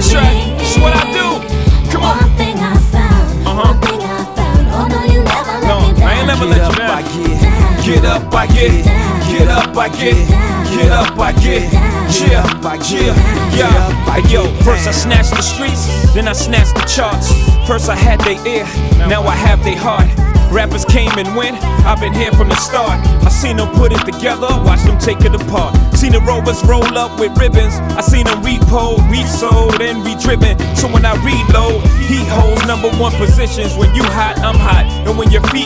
That's right, that's what I do. Come on. One thing I found, one thing I found. Oh no, you never let me down. I ain't never let you down. Get up, I get. Get up, I get. Get up, I get. Yeah. Yo, first I snatched the streets, then I snatched the charts. First I had their ear, now I have their heart. Rappers came and went, I've been here from the start. I seen them put it together, watch them take it apart. Seen the Rovers roll up with ribbons. I seen them repo, resold, and re-driven. So when I reload, heat holds #1 positions. When you hot, I'm hot. And when your feet